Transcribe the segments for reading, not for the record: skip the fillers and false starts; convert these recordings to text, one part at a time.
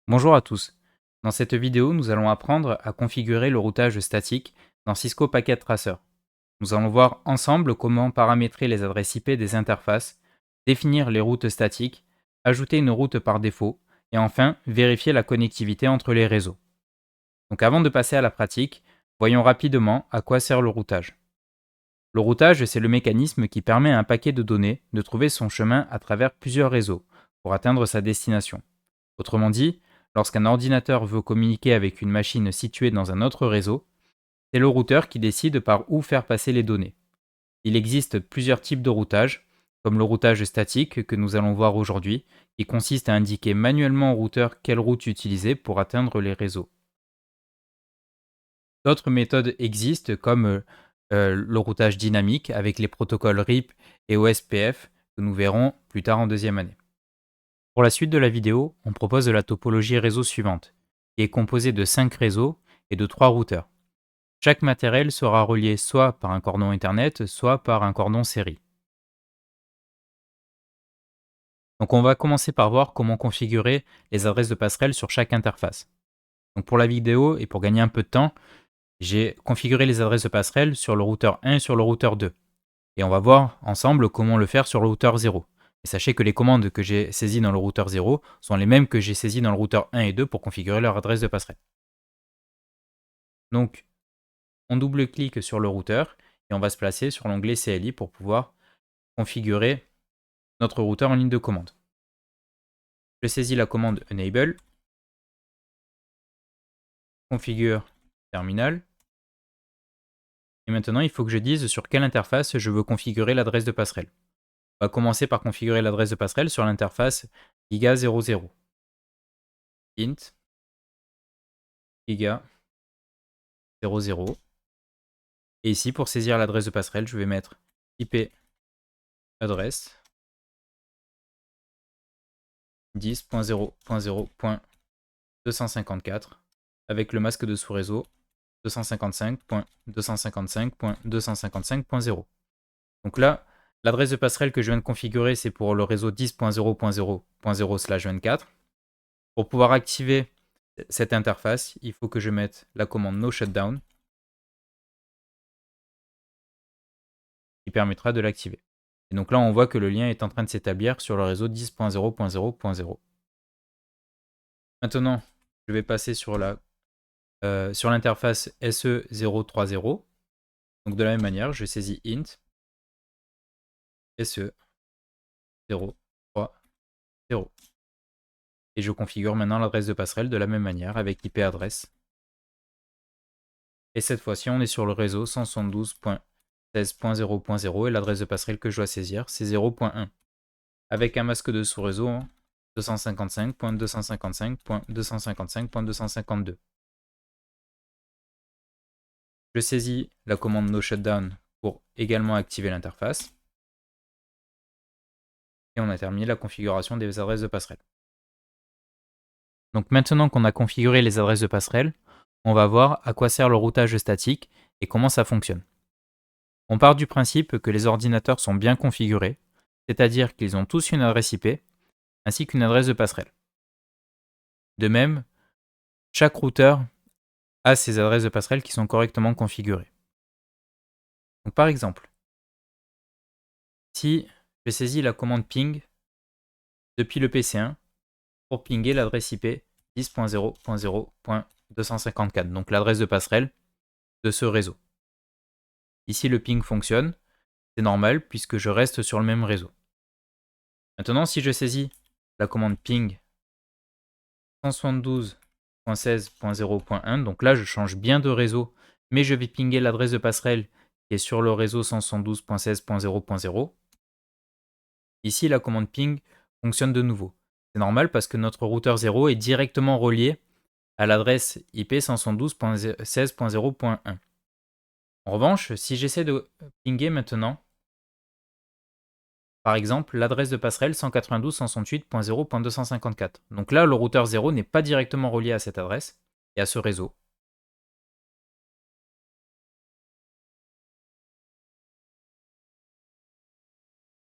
Bonjour à tous. Dans cette vidéo, nous allons apprendre à configurer le routage statique dans Cisco Packet Tracer. Nous allons voir ensemble comment paramétrer les adresses IP des interfaces, définir les routes statiques, ajouter une route par défaut et enfin vérifier la connectivité entre les réseaux. Donc avant de passer à la pratique, voyons rapidement à quoi sert le routage. Le routage, c'est le mécanisme qui permet à un paquet de données de trouver son chemin à travers plusieurs réseaux pour atteindre sa destination. Autrement dit, lorsqu'un ordinateur veut communiquer avec une machine située dans un autre réseau, c'est le routeur qui décide par où faire passer les données. Il existe plusieurs types de routage, comme le routage statique que nous allons voir aujourd'hui, qui consiste à indiquer manuellement au routeur quelle route utiliser pour atteindre les réseaux. D'autres méthodes existent comme le routage dynamique avec les protocoles RIP et OSPF que nous verrons plus tard en deuxième année. Pour la suite de la vidéo, on propose la topologie réseau suivante, qui est composée de 5 réseaux et de 3 routeurs. Chaque matériel sera relié soit par un cordon Ethernet, soit par un cordon série. Donc on va commencer par voir comment configurer les adresses de passerelle sur chaque interface. Donc pour la vidéo et pour gagner un peu de temps, j'ai configuré les adresses de passerelle sur le routeur 1 et sur le routeur 2. Et on va voir ensemble comment le faire sur le routeur 0. Et sachez que les commandes que j'ai saisies dans le routeur 0 sont les mêmes que j'ai saisies dans le routeur 1 et 2 pour configurer leur adresse de passerelle. Donc, on double-clique sur le routeur et on va se placer sur l'onglet CLI pour pouvoir configurer notre routeur en ligne de commande. Je saisis la commande Enable, configure terminal. Et maintenant, il faut que je dise sur quelle interface je veux configurer l'adresse de passerelle. On va commencer par configurer l'adresse de passerelle sur l'interface giga00. Int giga00. Et ici, pour saisir l'adresse de passerelle, je vais mettre IP adresse 10.0.0.254 avec le masque de sous-réseau 255.255.255.0. Donc là, l'adresse de passerelle que je viens de configurer, c'est pour le réseau 10.0.0.0/24. Pour pouvoir activer cette interface, il faut que je mette la commande no shutdown qui permettra de l'activer. Et donc là, on voit que le lien est en train de s'établir sur le réseau 10.0.0.0. Maintenant, je vais passer sur l'interface SE030. Donc de la même manière, je saisis int SE030 et je configure maintenant l'adresse de passerelle de la même manière avec IP adresse. Et cette fois-ci, on est sur le réseau 172.16.0.0 et l'adresse de passerelle que je dois saisir, c'est 0.1 avec un masque de sous-réseau 255.255.255.252. Je saisis la commande no shutdown pour également activer l'interface. Et on a terminé la configuration des adresses de passerelle. Donc maintenant qu'on a configuré les adresses de passerelle, on va voir à quoi sert le routage statique et comment ça fonctionne. On part du principe que les ordinateurs sont bien configurés, c'est-à-dire qu'ils ont tous une adresse IP ainsi qu'une adresse de passerelle. De même, chaque routeur a ses adresses de passerelle qui sont correctement configurées. Donc par exemple, si je saisis la commande ping depuis le PC1 pour pinguer l'adresse IP 10.0.0.254, donc l'adresse de passerelle de ce réseau. Ici, le ping fonctionne, c'est normal puisque je reste sur le même réseau. Maintenant, si je saisis la commande ping 172.16.0.1, donc là, je change bien de réseau, mais je vais pinguer l'adresse de passerelle qui est sur le réseau 172.16.0.0. Ici, la commande ping fonctionne de nouveau. C'est normal parce que notre routeur 0 est directement relié à l'adresse IP 172.16.0.1. En revanche, si j'essaie de pinguer maintenant, par exemple, l'adresse de passerelle 192.168.0.254. Donc là, le routeur 0 n'est pas directement relié à cette adresse et à ce réseau.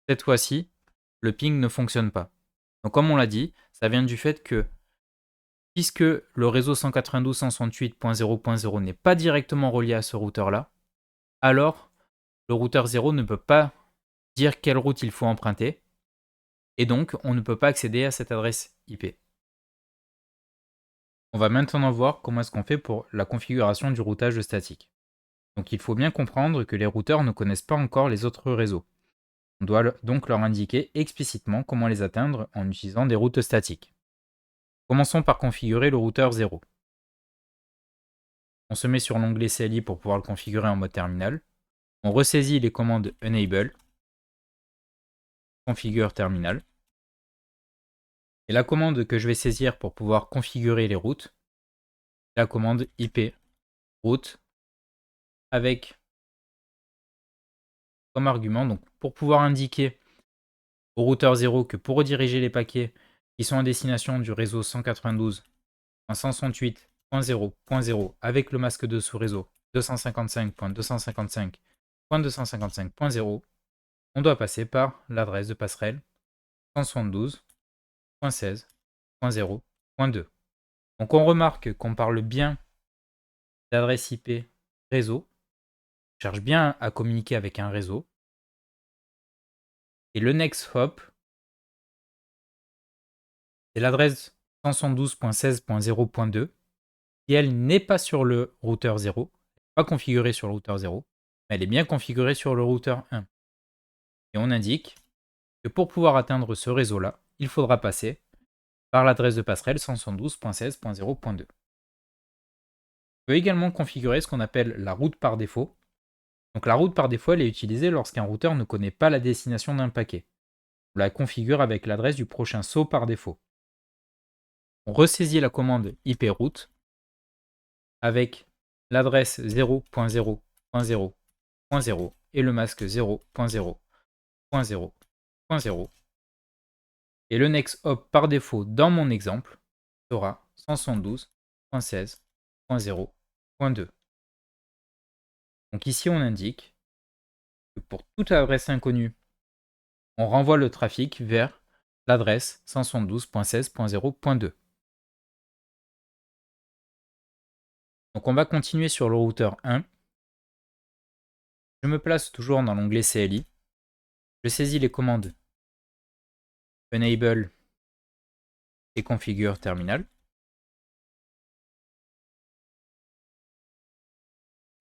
Cette fois-ci, le ping ne fonctionne pas. Donc comme on l'a dit, ça vient du fait que Puisque le réseau 192.168.0.0 n'est pas directement relié à ce routeur-là, alors le routeur 0 ne peut pas dire quelle route il faut emprunter, et donc on ne peut pas accéder à cette adresse IP. On va maintenant voir comment est-ce qu'on fait pour la configuration du routage statique. Donc il faut bien comprendre que les routeurs ne connaissent pas encore les autres réseaux. On doit donc leur indiquer explicitement comment les atteindre en utilisant des routes statiques. Commençons par configurer le routeur 0. On se met sur l'onglet CLI pour pouvoir le configurer en mode terminal. On ressaisit les commandes enable, configure terminal. Et la commande que je vais saisir pour pouvoir configurer les routes, la commande IP route avec comme argument, donc pour pouvoir indiquer au routeur 0 que pour rediriger les paquets qui sont à destination du réseau 192.168.0.0 avec le masque de sous-réseau 255.255.255.0, on doit passer par l'adresse de passerelle 172.16.0.2. Donc on remarque qu'on parle bien d'adresse IP réseau, on cherche bien à communiquer avec un réseau. Et le next hop, c'est l'adresse 172.16.0.2 qui elle n'est pas sur le routeur 0, pas configurée sur le routeur 0, mais elle est bien configurée sur le routeur 1. Et on indique que pour pouvoir atteindre ce réseau-là, il faudra passer par l'adresse de passerelle 172.16.0.2. On peut également configurer ce qu'on appelle la route par défaut. Donc la route par défaut, elle est utilisée lorsqu'un routeur ne connaît pas la destination d'un paquet. On la configure avec l'adresse du prochain saut par défaut. On ressaisit la commande IP route avec l'adresse 0.0.0.0 et le masque 0.0.0.0.0. Et le next hop par défaut dans mon exemple sera 172.16.0.2. Donc ici on indique que pour toute adresse inconnue, on renvoie le trafic vers l'adresse 172.16.0.2. Donc on va continuer sur le routeur 1. Je me place toujours dans l'onglet CLI. Je saisis les commandes enable et configure terminal.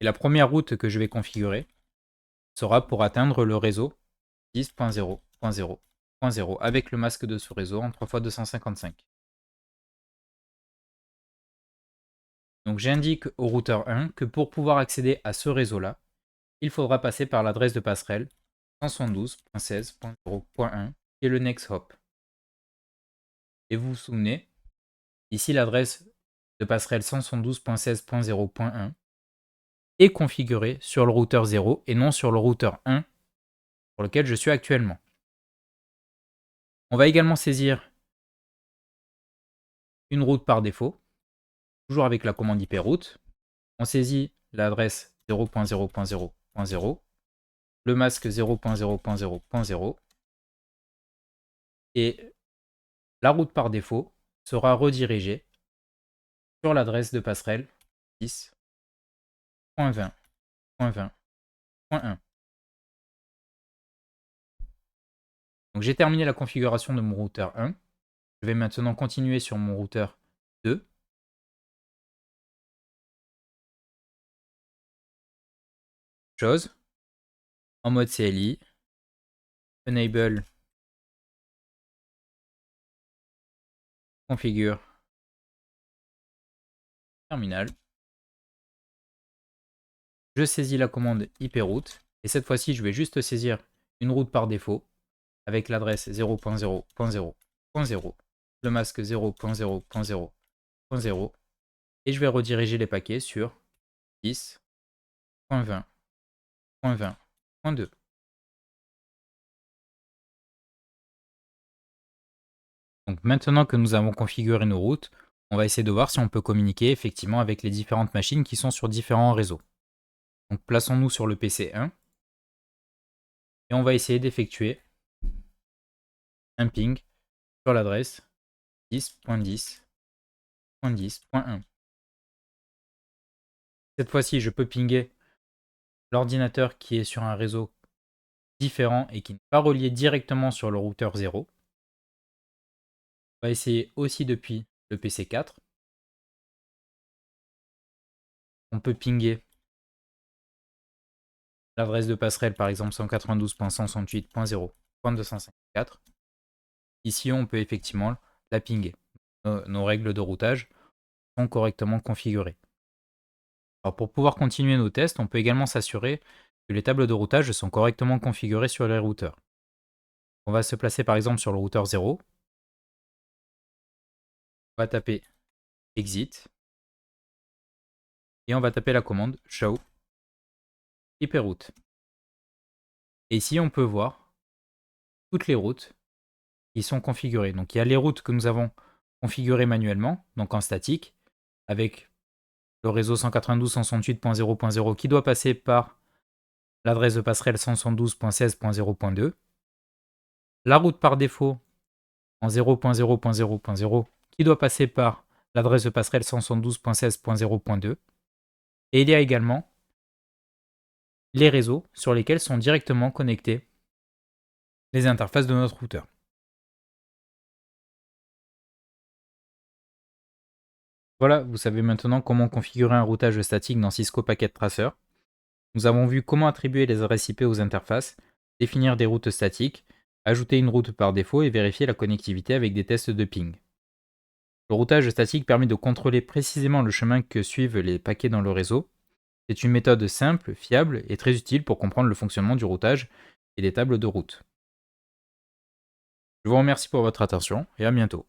Et la première route que je vais configurer sera pour atteindre le réseau 10.0.0.0 avec le masque de sous-réseau en 3x255. Donc j'indique au routeur 1 que pour pouvoir accéder à ce réseau-là, il faudra passer par l'adresse de passerelle 172.16.0.1 qui est le next hop. Et vous vous souvenez, ici l'adresse de passerelle 172.16.0.1 est configurée sur le routeur 0 et non sur le routeur 1 sur lequel je suis actuellement. On va également saisir une route par défaut, toujours avec la commande IP route. On saisit l'adresse 0.0.0.0, le masque 0.0.0.0 et la route par défaut sera redirigée sur l'adresse de passerelle 10.20.20.1. Donc j'ai terminé la configuration de mon routeur 1. Je vais maintenant continuer sur mon routeur 2. Chose, en mode CLI, enable, configure, terminal. Je saisis la commande IP route et cette fois-ci je vais juste saisir une route par défaut avec l'adresse 0.0.0.0, le masque 0.0.0.0 et je vais rediriger les paquets sur 10.20.20.2. Donc maintenant que nous avons configuré nos routes, on va essayer de voir si on peut communiquer effectivement avec les différentes machines qui sont sur différents réseaux. Donc plaçons-nous sur le PC 1 et on va essayer d'effectuer un ping sur l'adresse 10.10 .10.1. Cette fois-ci, je peux pinguer l'ordinateur qui est sur un réseau différent et qui n'est pas relié directement sur le routeur 0. On va essayer aussi depuis le PC 4. On peut pinguer l'adresse de passerelle, par exemple 192.168.0.254. Ici, on peut effectivement la pinguer. Nos règles de routage sont correctement configurées. Alors pour pouvoir continuer nos tests, on peut également s'assurer que les tables de routage sont correctement configurées sur les routeurs. On va se placer par exemple sur le routeur 0. On va taper exit. Et on va taper la commande show IP route. Et ici, on peut voir toutes les routes qui sont configurées. Donc il y a les routes que nous avons configurées manuellement, donc en statique, avec le réseau 192.168.0.0 qui doit passer par l'adresse de passerelle 172.16.0.2. La route par défaut en 0.0.0.0 qui doit passer par l'adresse de passerelle 172.16.0.2. Et il y a également les réseaux sur lesquels sont directement connectés les interfaces de notre routeur. Voilà, vous savez maintenant comment configurer un routage statique dans Cisco Packet Tracer. Nous avons vu comment attribuer les adresses IP aux interfaces, définir des routes statiques, ajouter une route par défaut et vérifier la connectivité avec des tests de ping. Le routage statique permet de contrôler précisément le chemin que suivent les paquets dans le réseau. C'est une méthode simple, fiable et très utile pour comprendre le fonctionnement du routage et des tables de route. Je vous remercie pour votre attention et à bientôt.